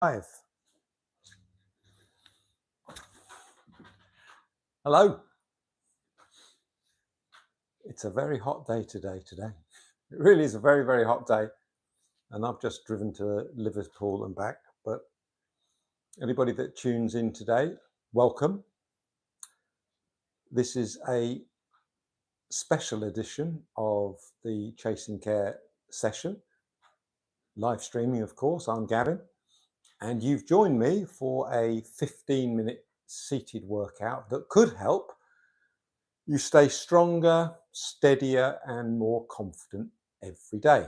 Live. Hello. It's a very hot day today. It really is a very, very hot day. And I've just driven to Liverpool and back. But anybody that tunes in today, welcome. This is a special edition of the Chasing Care session. Live streaming, of course. I'm Gavin. And you've joined me for a 15-minute seated workout that could help you stay stronger, steadier, and more confident every day.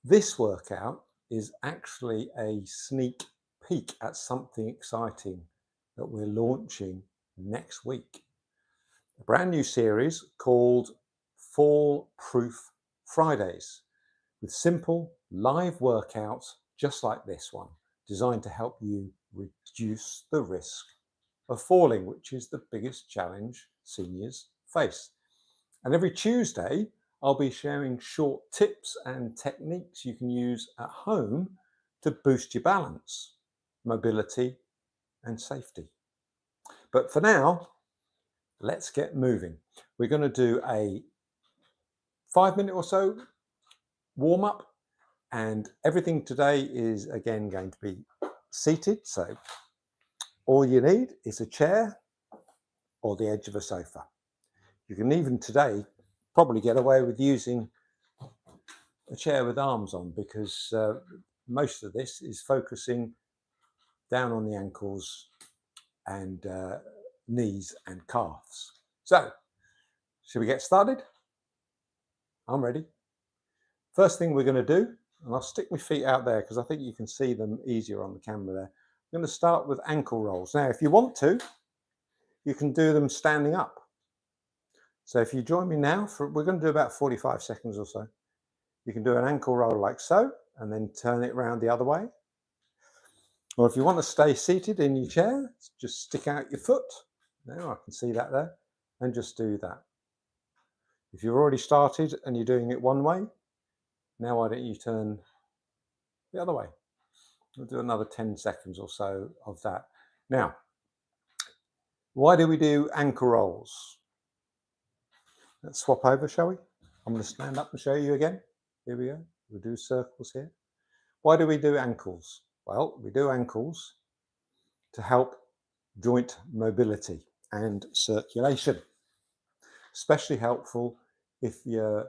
This workout is actually a sneak peek at something exciting that we're launching next week. A brand new series called Fall Proof Fridays, with simple live workouts just like this one, designed to help you reduce the risk of falling, which is the biggest challenge seniors face. And every Tuesday, I'll be sharing short tips and techniques you can use at home to boost your balance, mobility, and safety. But for now, let's get moving. We're going to do a 5-minute or so warm up, and everything today is again going to be seated. So all you need is a chair or the edge of a sofa. You can even today probably get away with using a chair with arms on, because most of this is focusing down on the ankles and knees and calves. So, should we get started? I'm ready. First thing we're going to do, and I'll stick my feet out there because I think you can see them easier on the camera there. I'm going to start with ankle rolls. Now, if you want to, you can do them standing up. So if you join me now, we're going to do about 45 seconds or so. You can do an ankle roll like so, and then turn it around the other way. Or if you want to stay seated in your chair, just stick out your foot. Now I can see that there, and just do that. If you've already started and you're doing it one way, now why don't you turn the other way? We'll do another 10 seconds or so of that. Now, why do we do ankle rolls? Let's swap over, shall we? I'm going to stand up and show you again. Here we go. We'll do circles here. Why do we do ankles? Well, we do ankles to help joint mobility and circulation. Especially helpful if you're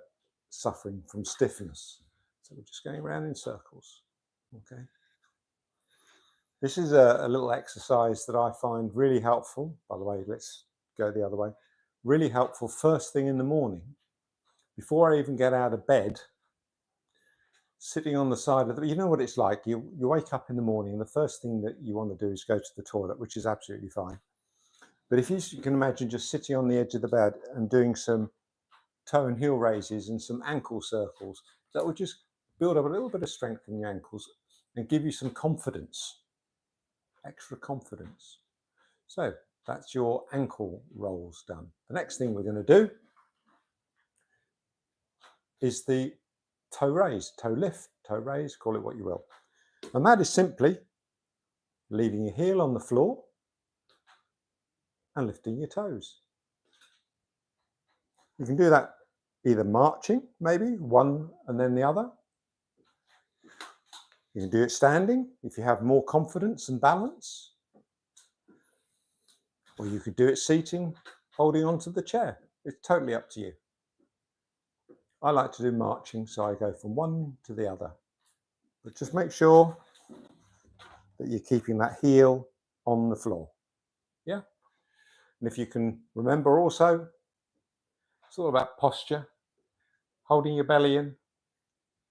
suffering from stiffness. So we're just going around in circles. Okay. This is a little exercise that I find really helpful. By the way, let's go the other way. Really helpful first thing in the morning, before I even get out of bed. Sitting on the side of you know what it's like. You wake up in the morning, and the first thing that you want to do is go to the toilet, which is absolutely fine. But if you can imagine just sitting on the edge of the bed and doing some toe and heel raises and some ankle circles, that will just build up a little bit of strength in your ankles and give you some confidence, extra confidence. So that's your ankle rolls done. The next thing we're going to do is the toe raise, toe lift, toe raise, call it what you will. And that is simply leaving your heel on the floor and lifting your toes. You can do that either marching, maybe one and then the other. You can do it standing if you have more confidence and balance. Or you could do it seating, holding onto the chair. It's totally up to you. I like to do marching, so I go from one to the other. But just make sure that you're keeping that heel on the floor. Yeah? And if you can remember also, it's all about posture, holding your belly in,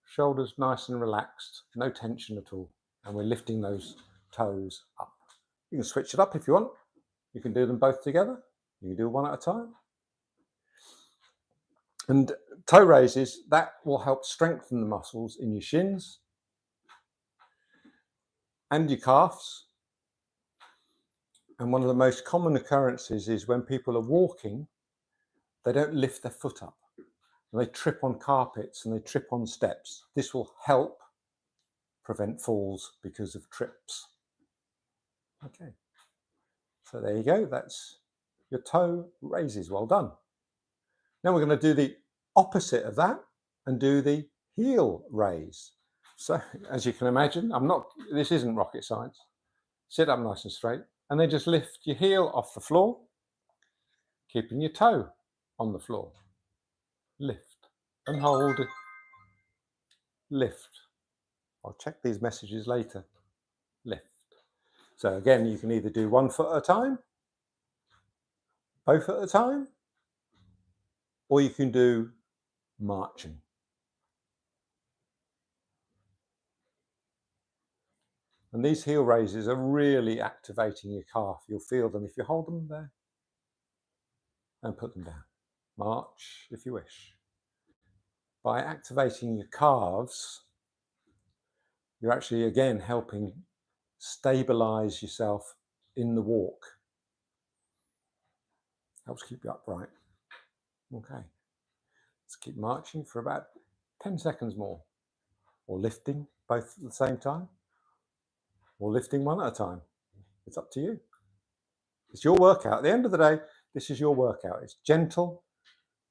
shoulders nice and relaxed, no tension at all. And we're lifting those toes up. You can switch it up if you want. You can do them both together. You can do one at a time. And toe raises, that will help strengthen the muscles in your shins and your calves. And one of the most common occurrences is when people are walking, they don't lift their foot up. And they trip on carpets and they trip on steps. This will help prevent falls because of trips. Okay, so there you go. That's your toe raises. Well done. Now we're going to do the opposite of that and do the heel raise. So as you can imagine, this isn't rocket science. Sit up nice and straight and then just lift your heel off the floor, keeping your toe on the floor. Lift and hold, lift. I'll check these messages later. Lift. So again, you can either do 1 foot at a time, both at a time, or you can do marching. And these heel raises are really activating your calf. You'll feel them if you hold them there and put them down. March if you wish. By activating your calves, you're actually again helping stabilize yourself in the walk. Helps keep you upright. Okay. Let's keep marching for about 10 seconds more. Or lifting both at the same time. Or lifting one at a time. It's up to you. It's your workout. At the end of the day, this is your workout. It's gentle,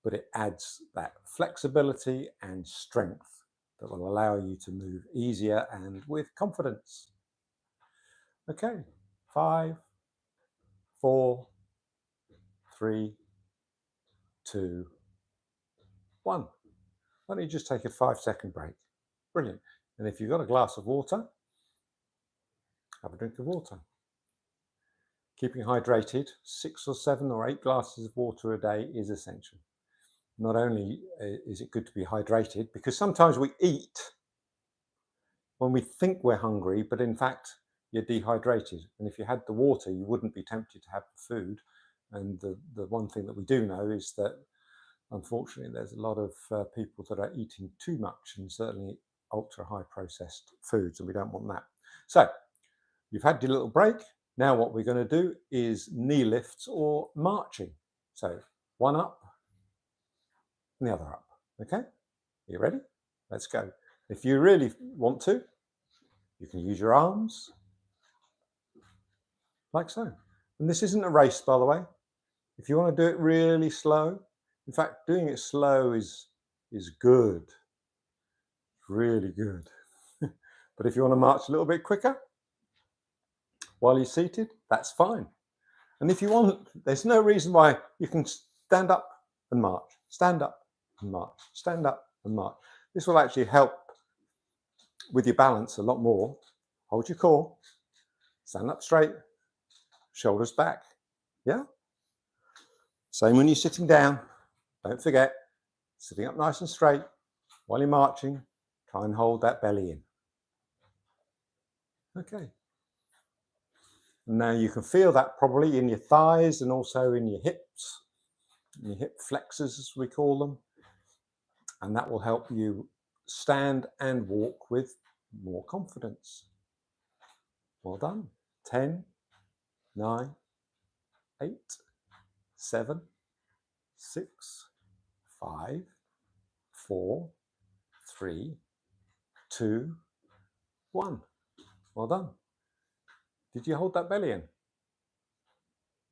but it adds that flexibility and strength that will allow you to move easier and with confidence. Okay, 5, 4, 3, 2, 1. Why don't you just take a 5-second break? Brilliant. And if you've got a glass of water, have a drink of water. Keeping hydrated, 6 or 7 or 8 glasses of water a day is essential. Not only is it good to be hydrated, because sometimes we eat when we think we're hungry, but in fact, you're dehydrated. And if you had the water, you wouldn't be tempted to have the food. And the one thing that we do know is that, unfortunately, there's a lot of people that are eating too much and certainly ultra high processed foods, and we don't want that. So you've had your little break. Now what we're going to do is knee lifts or marching. So one up and the other up. Okay, are you ready? Let's go. If you really want to, you can use your arms like so. And this isn't a race, by the way. If you want to do it really slow, in fact, doing it slow is good, really good. But if you want to march a little bit quicker while you're seated, that's fine. And if you want, there's no reason why you can stand up and march, stand up and march, stand up and march. This will actually help with your balance a lot more. Hold your core, stand up straight, shoulders back. Yeah? Same when you're sitting down. Don't forget, sitting up nice and straight while you're marching, try and hold that belly in. Okay. Now you can feel that probably in your thighs and also in your hips, your hip flexors as we call them. And that will help you stand and walk with more confidence. Well done. 10, 9, 8, 7, 6, 5, 4, 3, 2, 1. Well done. Did you hold that belly in?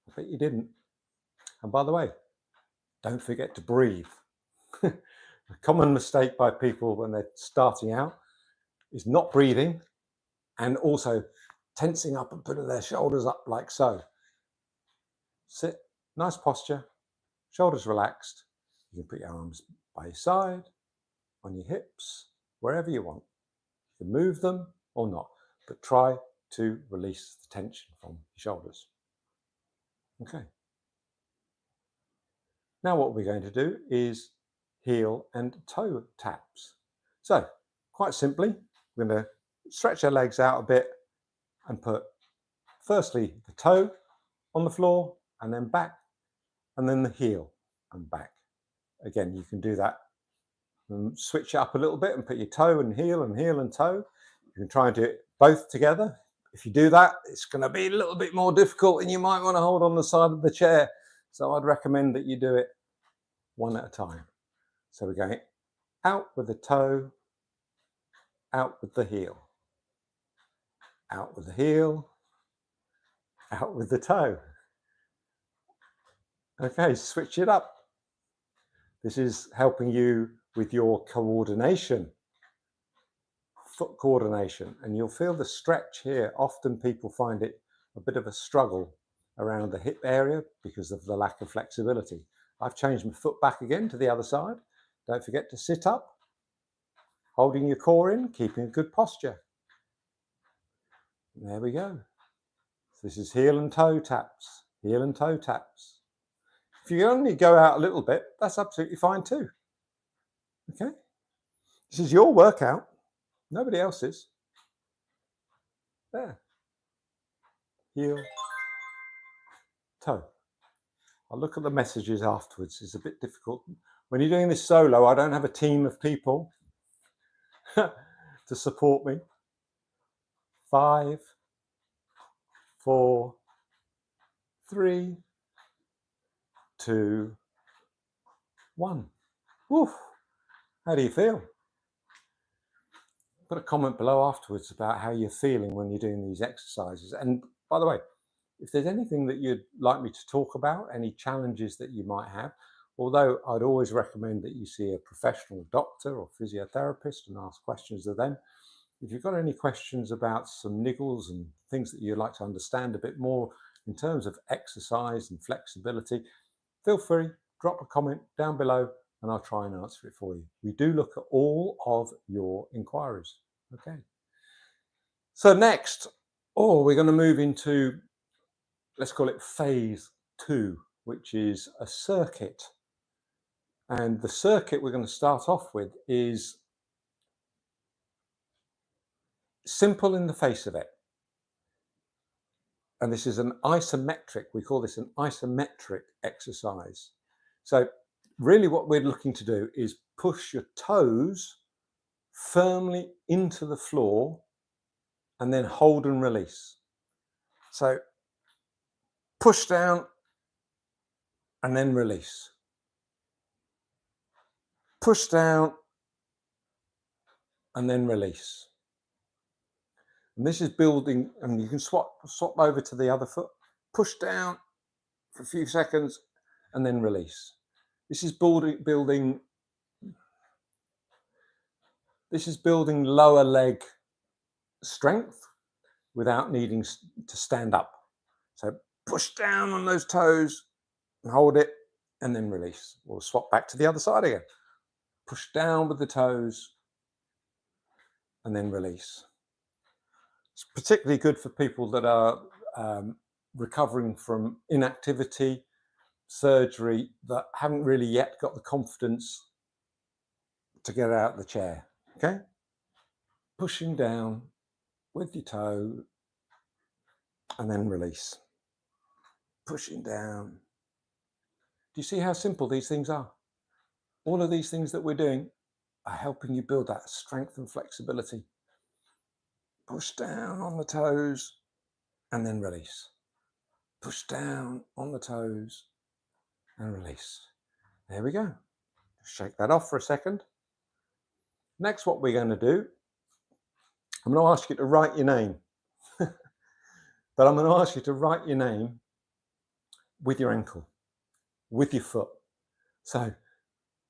I bet you didn't. And by the way, don't forget to breathe. A common mistake by people when they're starting out is not breathing and also tensing up and putting their shoulders up like so. Sit, nice posture, shoulders relaxed. You can put your arms by your side, on your hips, wherever you want. You can move them or not, but try to release the tension from your shoulders. Okay. Now what we're going to do is heel and toe taps. So quite simply, we're going to stretch our legs out a bit and put firstly the toe on the floor and then back and then the heel and back. Again, you can do that and switch it up a little bit and put your toe and heel and toe. You can try and do it both together. If you do that, it's going to be a little bit more difficult and you might want to hold on the side of the chair. So I'd recommend that you do it one at a time. So we're going out with the toe, out with the heel. out with the heel, out with the toe. Okay, switch it up. This is helping you with your coordination, foot coordination, and you'll feel the stretch here. Often people find it a bit of a struggle around the hip area because of the lack of flexibility. I've changed my foot back again to the other side. Don't forget to sit up, holding your core in, keeping a good posture. And there we go. This is heel and toe taps, heel and toe taps. If you only go out a little bit, that's absolutely fine too. Okay? This is your workout, nobody else's. There. Heel, toe. I'll look at the messages afterwards. It's a bit difficult. When you're doing this solo, I don't have a team of people to support me. 5, 4, 3, 2, 1. Woof. How do you feel? Put a comment below afterwards about how you're feeling when you're doing these exercises. And by the way, if there's anything that you'd like me to talk about, any challenges that you might have, although I'd always recommend that you see a professional doctor or physiotherapist and ask questions of them. If you've got any questions about some niggles and things that you'd like to understand a bit more in terms of exercise and flexibility, feel free, drop a comment down below and I'll try and answer it for you. We do look at all of your inquiries. Okay. So next, we're going to move into, let's call it phase 2, which is a circuit. And the circuit we're going to start off with is simple in the face of it. And this is an isometric, we call this an isometric exercise. So really what we're looking to do is push your toes firmly into the floor and then hold and release. So push down and then release. Push down and then release. And this is building, and you can swap over to the other foot. Push down for a few seconds and then release. This is building lower leg strength without needing to stand up. So push down on those toes and hold it and then release. We'll swap back to the other side again. Push down with the toes and then release. It's particularly good for people that are recovering from inactivity, surgery, that haven't really yet got the confidence to get out of the chair. Okay? Pushing down with your toe and then release. Pushing down. Do you see how simple these things are? All of these things that we're doing are helping you build that strength and flexibility. Push down on the toes and then release. Push down on the toes and release. There we go. Shake that off for a second. Next, what we're going to do, I'm going to ask you to write your name. But I'm going to ask you to write your name with your ankle, with your foot. So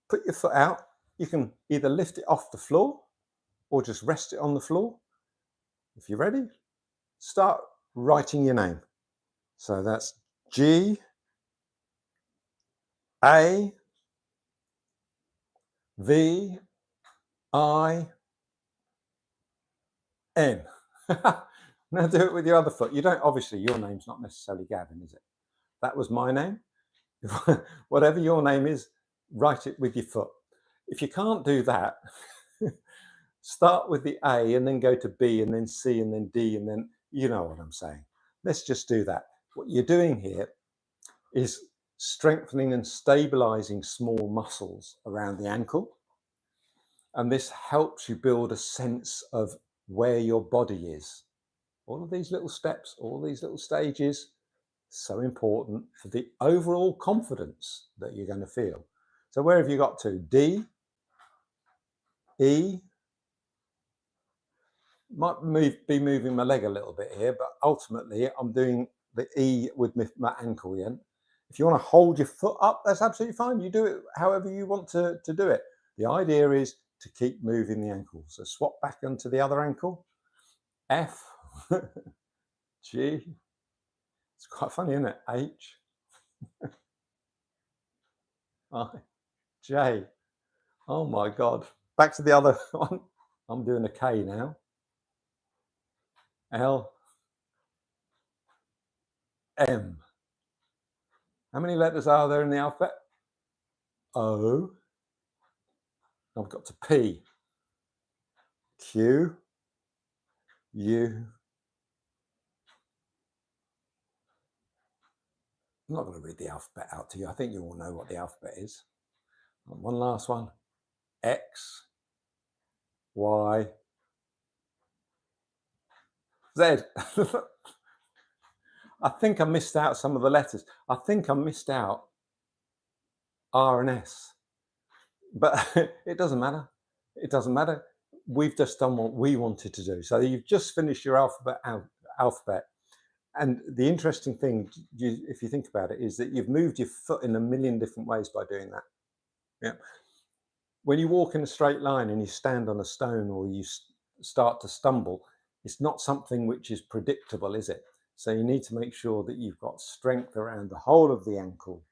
put your foot out. You can either lift it off the floor or just rest it on the floor. If you're ready, start writing your name. So that's G, A, V, I, N. Now do it with your other foot. You don't, obviously your name's not necessarily Gavin, is it? That was my name. Whatever your name is, write it with your foot. If you can't do that, start with the A and then go to B and then C and then D and then, you know what I'm saying. Let's just do that. What you're doing here is strengthening and stabilizing small muscles around the ankle. And this helps you build a sense of where your body is. All of these little steps, all these little stages, so important for the overall confidence that you're going to feel. So where have you got to? D, E, Might be moving my leg a little bit here, but ultimately I'm doing the E with my ankle. Yeah. If you want to hold your foot up, that's absolutely fine. You do it however you want to do it. The idea is to keep moving the ankle. So swap back onto the other ankle. F, G. It's quite funny, isn't it? H, I, J. Oh my God. Back to the other one. I'm doing a K now. L, M. How many letters are there in the alphabet? O. I've got to P. Q, U. I'm not going to read the alphabet out to you. I think you all know what the alphabet is. One last one. X, Y, Z. I think I missed out some of the letters. I think I missed out R and S. But it doesn't matter. It doesn't matter. We've just done what we wanted to do. So you've just finished your alphabet. And the interesting thing, if you think about it, is that you've moved your foot in a million different ways by doing that. Yeah. When you walk in a straight line and you stand on a stone or you start to stumble, it's not something which is predictable, is it? So you need to make sure that you've got strength around the whole of the ankle,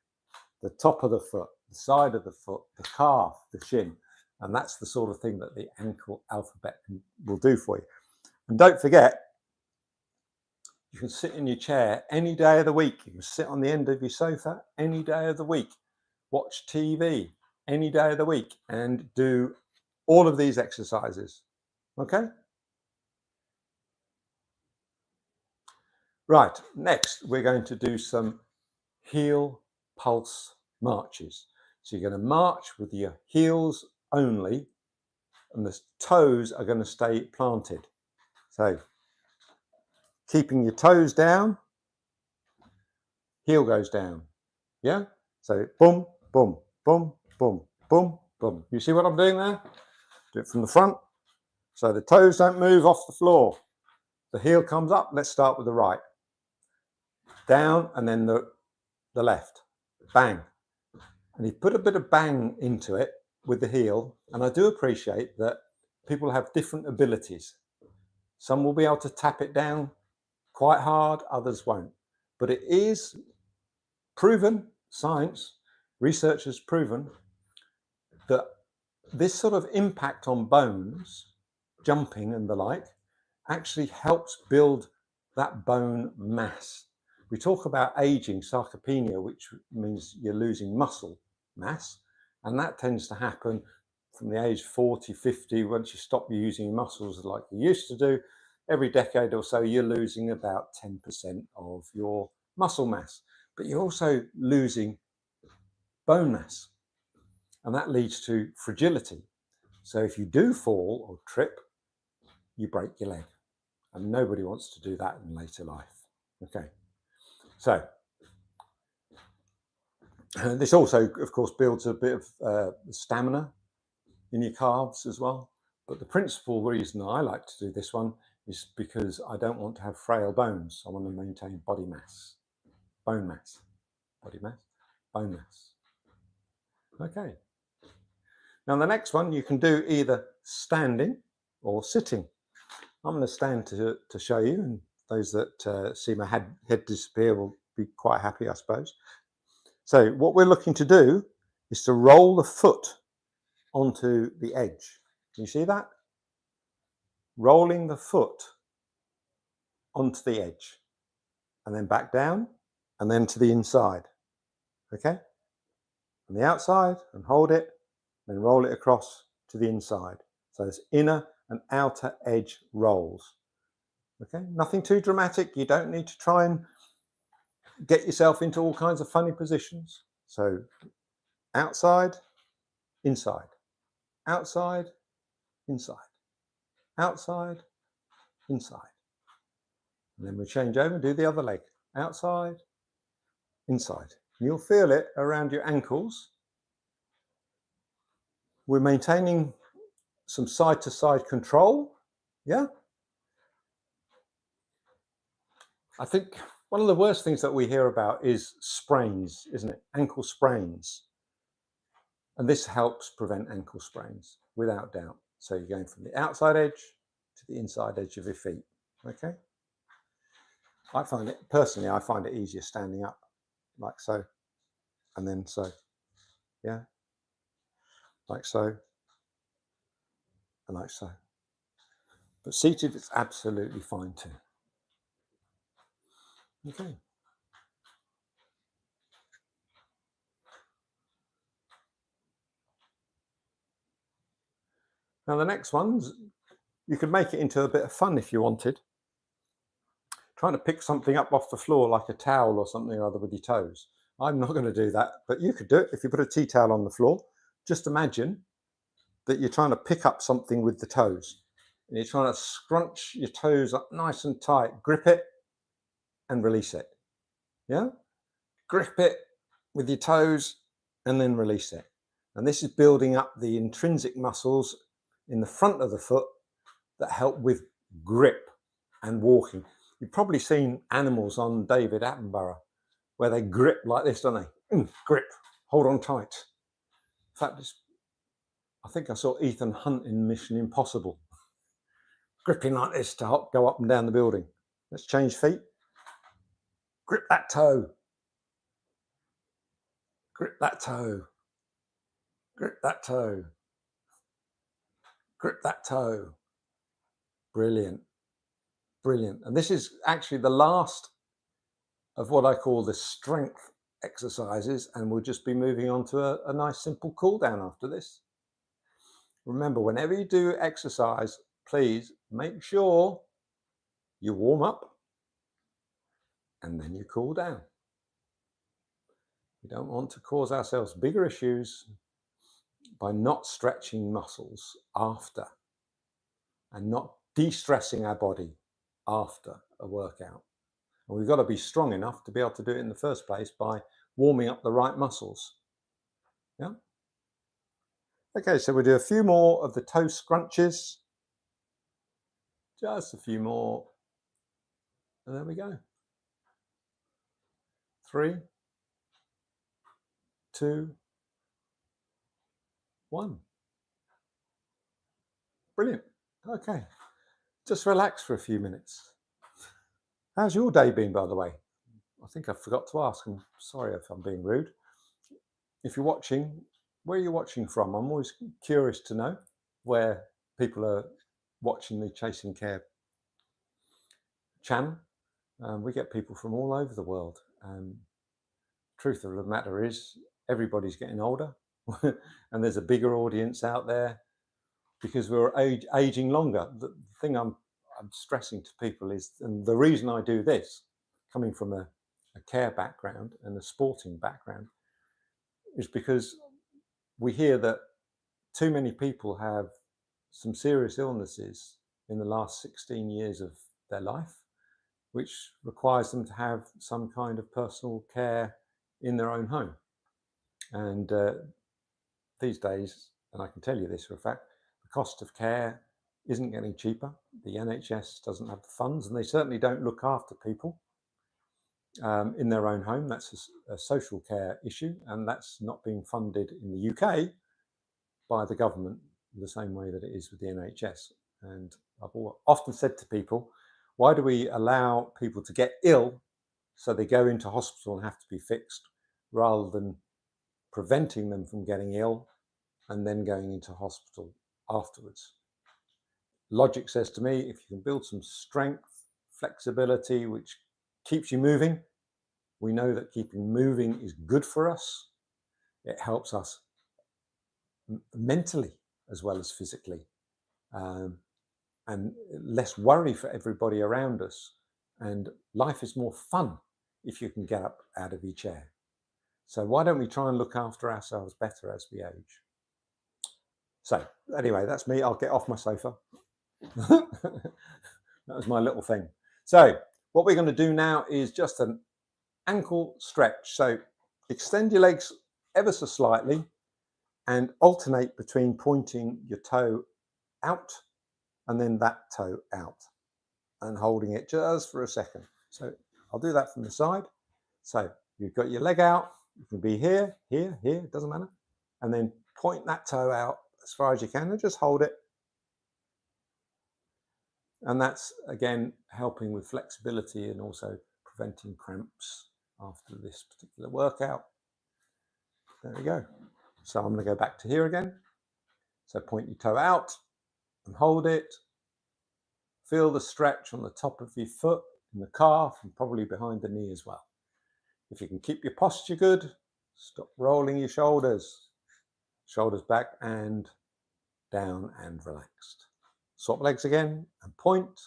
the top of the foot, the side of the foot, the calf, the shin. And that's the sort of thing that the ankle alphabet will do for you. And don't forget, you can sit in your chair any day of the week. You can sit on the end of your sofa any day of the week, watch TV any day of the week, and do all of these exercises. Okay? Right, next we're going to do some heel pulse marches. So you're going to march with your heels only, and the toes are going to stay planted. So keeping your toes down, heel goes down. Yeah? So boom, boom, boom, boom, boom, boom. You see what I'm doing there? Do it from the front. So the toes don't move off the floor. The heel comes up. Let's start with the right. Down and then the left. Bang. And you put a bit of bang into it with the heel. And I do appreciate that people have different abilities. Some will be able to tap it down quite hard, others won't. But it is proven, science, research has proven that this sort of impact on bones, jumping and the like, actually helps build that bone mass. We talk about aging, sarcopenia, which means you're losing muscle mass, and that tends to happen from the age 40, 50, once you stop using muscles like you used to do. Every decade or so, you're losing about 10% of your muscle mass, but you're also losing bone mass, and that leads to fragility. So if you do fall or trip, you break your leg, and nobody wants to do that in later life. Okay, so this also, of course, builds a bit of stamina in your calves as well. But the principal reason I like to do this one is because I don't want to have frail bones. I want to maintain body mass, bone mass, body mass, bone mass. Okay. Now the next one you can do either standing or sitting. I'm going to stand to show you, and those that see my head disappear will be quite happy, I suppose. So what we're looking to do is to roll the foot onto the edge. Can you see that? Rolling the foot onto the edge, and then back down, and then to the inside. Okay? On the outside, and hold it, then roll it across to the inside. So there's inner and outer edge rolls. Okay? Nothing too dramatic. You don't need to try and get yourself into all kinds of funny positions. So outside, inside, outside, inside, outside, inside. And then we change over and do the other leg. Outside, inside. And you'll feel it around your ankles. We're maintaining some side to side control. Yeah. I think one of the worst things that we hear about is sprains, isn't it? Ankle sprains. And this helps prevent ankle sprains without doubt. So you're going from the outside edge to the inside edge of your feet. Okay. I find it personally, I find it easier standing up like so, and then so. Yeah. Like so, and like so. But seated, it's absolutely fine too. Okay. Now the next ones, you could make it into a bit of fun if you wanted. Trying to pick something up off the floor like a towel or something or other with your toes. I'm not going to do that, but you could do it if you put a tea towel on the floor. Just imagine that you're trying to pick up something with the toes. And you're trying to scrunch your toes up nice and tight, grip it and release it. Yeah? Grip it with your toes and then release it. And this is building up the intrinsic muscles in the front of the foot that help with grip and walking. You've probably seen animals on David Attenborough where they grip like this, don't they? Grip, hold on tight. In fact, I think I saw Ethan Hunt in Mission Impossible gripping like this to go up and down the building. Let's change feet. Grip that toe. Grip that toe. Grip that toe. Grip that toe. Brilliant. Brilliant. And this is actually the last of what I call the strength exercises, and we'll just be moving on to a nice simple cool down after this. Remember, whenever you do exercise, please make sure you warm up and then you cool down. We don't want to cause ourselves bigger issues by not stretching muscles after and not de-stressing our body after a workout. And we've got to be strong enough to be able to do it in the first place by warming up the right muscles. Yeah. Okay, so we'll do a few more of the toe scrunches. Just a few more. And there we go. 3, 2, 1. Brilliant. Okay. Just relax for a few minutes. How's your day been, by the way? I think I forgot to ask. I'm sorry if I'm being rude. If you're watching, where are you watching from? I'm always curious to know where people are watching the Chasing Care channel. We get people from all over the world. Truth of the matter is, everybody's getting older, and there's a bigger audience out there because we're aging longer. The thing I'm stressing to people is, and the reason I do this, coming from a care background and a sporting background, is because we hear that too many people have some serious illnesses in the last 16 years of their life, which requires them to have some kind of personal care in their own home. And these days, and I can tell you this for a fact, the cost of care isn't getting cheaper. The NHS doesn't have the funds, and they certainly don't look after people in their own home. That's a social care issue, and that's not being funded in the UK by the government the same way that it is with the NHS. And I've often said to people, why do we allow people to get ill so they go into hospital and have to be fixed, rather than preventing them from getting ill and then going into hospital afterwards? Logic says to me, if you can build some strength, flexibility, which keeps you moving, we know that keeping moving is good for us. It helps us mentally as well as physically, and less worry for everybody around us. And life is more fun if you can get up out of your chair. So why don't we try and look after ourselves better as we age? So anyway, that's me. I'll get off my sofa. That was my little thing. So what we're going to do now is just an ankle stretch. So extend your legs ever so slightly and alternate between pointing your toe out and then that toe out and holding it just for a second. So I'll do that from the side. So you've got your leg out, you can be here, here, here, it doesn't matter. And then point that toe out as far as you can and just hold it. And that's, again, helping with flexibility and also preventing cramps after this particular workout. There we go. So I'm going to go back to here again. So point your toe out and hold it. Feel the stretch on the top of your foot, in the calf, and probably behind the knee as well. If you can keep your posture good, stop rolling your shoulders. Shoulders back and down and relaxed. Swap legs again and point.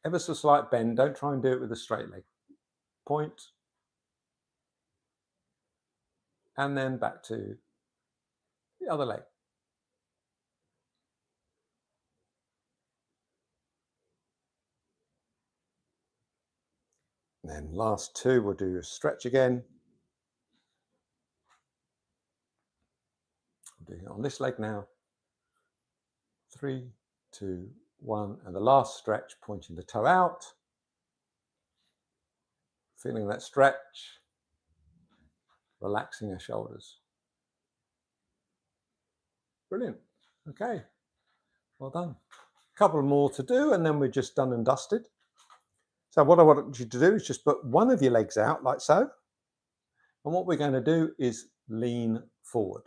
Ever so slight bend. Don't try and do it with a straight leg. Point. And then back to the other leg. And then last two, we'll do a stretch again. I'm doing it on this leg now. 3, 2, 1. And the last stretch, pointing the toe out. Feeling that stretch. Relaxing our shoulders. Brilliant. Okay. Well done. A couple more to do and then we're just done and dusted. So what I want you to do is just put one of your legs out like so. And what we're going to do is lean forward.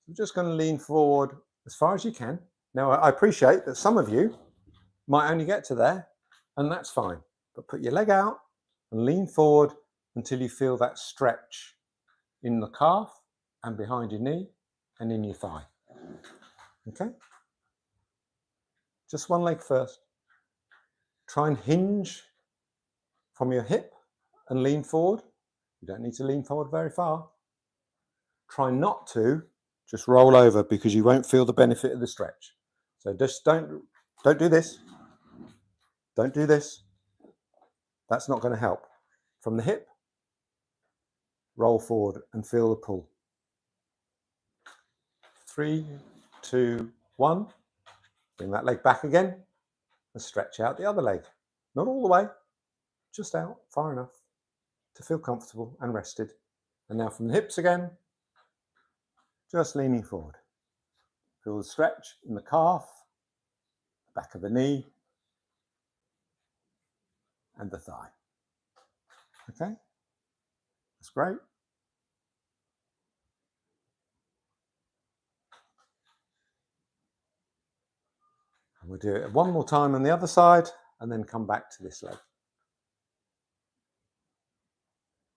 We're just going to lean forward as far as you can. Now, I appreciate that some of you might only get to there, and that's fine. But put your leg out and lean forward until you feel that stretch in the calf and behind your knee and in your thigh. Okay? Just one leg first. Try and hinge from your hip and lean forward. You don't need to lean forward very far. Try not to just roll over because you won't feel the benefit of the stretch. So just don't do this. Don't do this. That's not going to help. From the hip, roll forward and feel the pull. 3, 2, 1. Bring that leg back again and stretch out the other leg. Not all the way, just out far enough to feel comfortable and rested. And now from the hips again, just leaning forward. Feel the stretch in the calf, the back of the knee, and the thigh. Okay, that's great. And we'll do it one more time on the other side and then come back to this leg.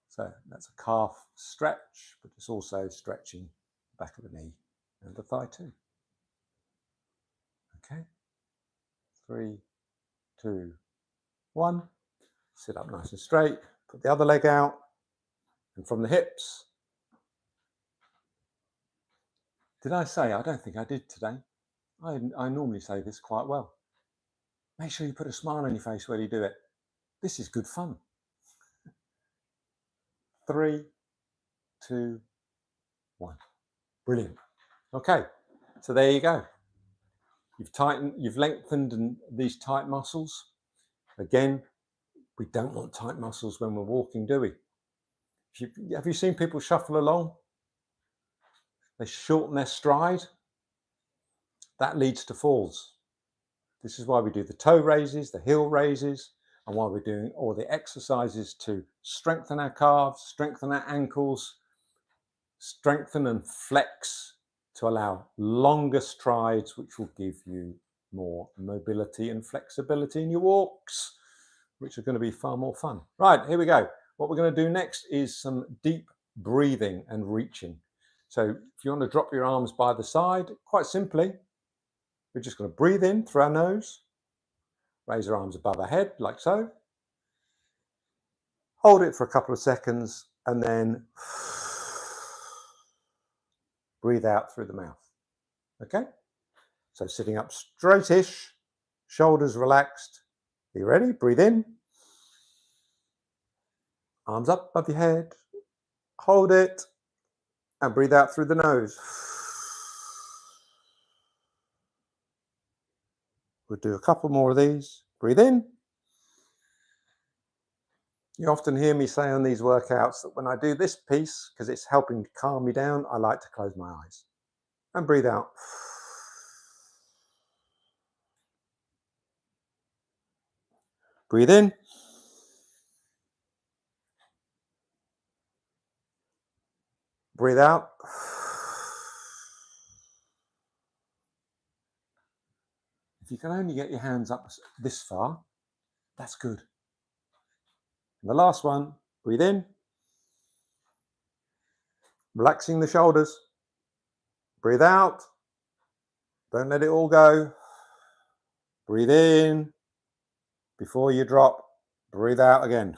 So that's a calf stretch, but it's also stretching the back of the knee and the thigh too. Okay, 3, 2, 1. Sit up nice and straight, put the other leg out, and from the hips. Did I say? I don't think I did today. I normally say this quite well. Make sure you put a smile on your face when you do it. This is good fun. 3, 2, 1. Brilliant. Okay, so there you go. You've lengthened these tight muscles. Again, we don't want tight muscles when we're walking, do we? Have you seen people shuffle along? They shorten their stride. That leads to falls. This is why we do the toe raises, the heel raises, and why we're doing all the exercises to strengthen our calves, strengthen our ankles, strengthen and flex to allow longer strides, which will give you more mobility and flexibility in your walks, which are going to be far more fun. Right, here we go. What we're going to do next is some deep breathing and reaching. So if you want to drop your arms by the side, quite simply, we're just going to breathe in through our nose, raise our arms above our head like so, hold it for a couple of seconds, and then breathe out through the mouth. Okay? So sitting up straightish, shoulders relaxed. Are you ready? Breathe in. Arms up above your head. Hold it. And breathe out through the nose. We'll do a couple more of these. Breathe in. You often hear me say on these workouts that when I do this piece, because it's helping to calm me down, I like to close my eyes and breathe out. Breathe in. Breathe out. If you can only get your hands up this far, that's good. And the last one, breathe in. Relaxing the shoulders. Breathe out. Don't let it all go. Breathe in. Before you drop, breathe out again.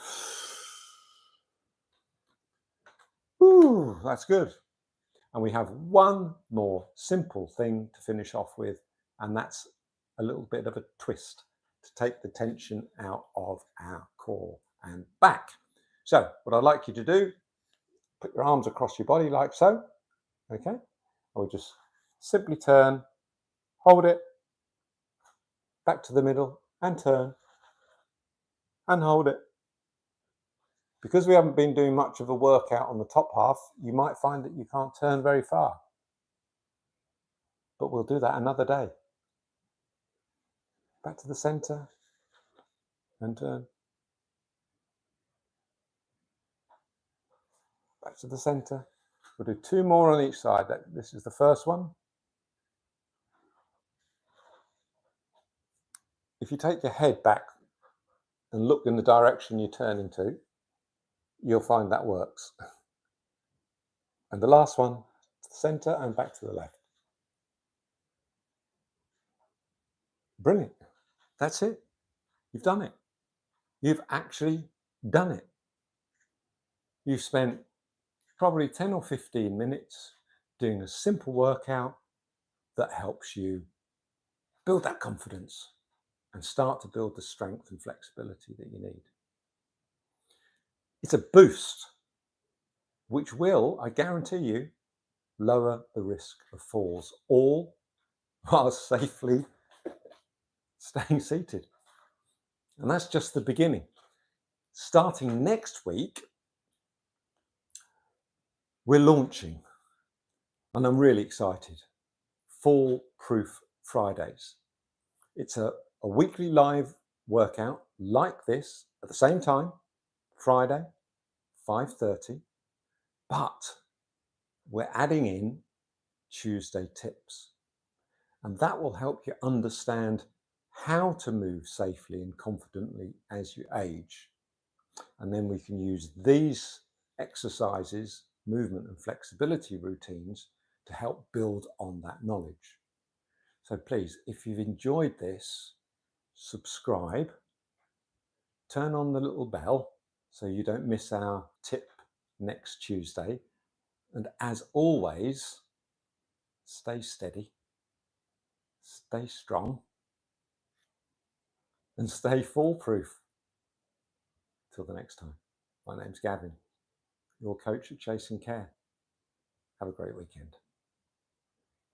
Ooh, that's good. And we have one more simple thing to finish off with, and that's a little bit of a twist to take the tension out of our core and back. So what I'd like you to do, put your arms across your body like so, okay? And we'll just simply turn, hold it, back to the middle, and turn, and hold it. Because we haven't been doing much of a workout on the top half, you might find that you can't turn very far. But we'll do that another day. Back to the center, and turn. Back to the center. We'll do two more on each side. This is the first one. If you take your head back and look in the direction you're turning to, you'll find that works. And the last one, to the center and back to the left. Brilliant. That's it. You've done it. You've actually done it. You've spent probably 10 or 15 minutes doing a simple workout that helps you build that confidence and start to build the strength and flexibility that you need. It's a boost, which will, I guarantee you, lower the risk of falls, all while safely staying seated. And that's just the beginning. Starting next week, we're launching, and I'm really excited, Fall Proof Fridays. It's a weekly live workout like this at the same time, Friday, 5:30, but we're adding in Tuesday tips. And that will help you understand how to move safely and confidently as you age. And then we can use these exercises, movement and flexibility routines to help build on that knowledge. So please, if you've enjoyed this, subscribe, turn on the little bell so you don't miss our tip next Tuesday. And as always, stay steady, stay strong, and stay foolproof. Till the next time, my name's Gavin, your coach at Chasing Care. Have a great weekend.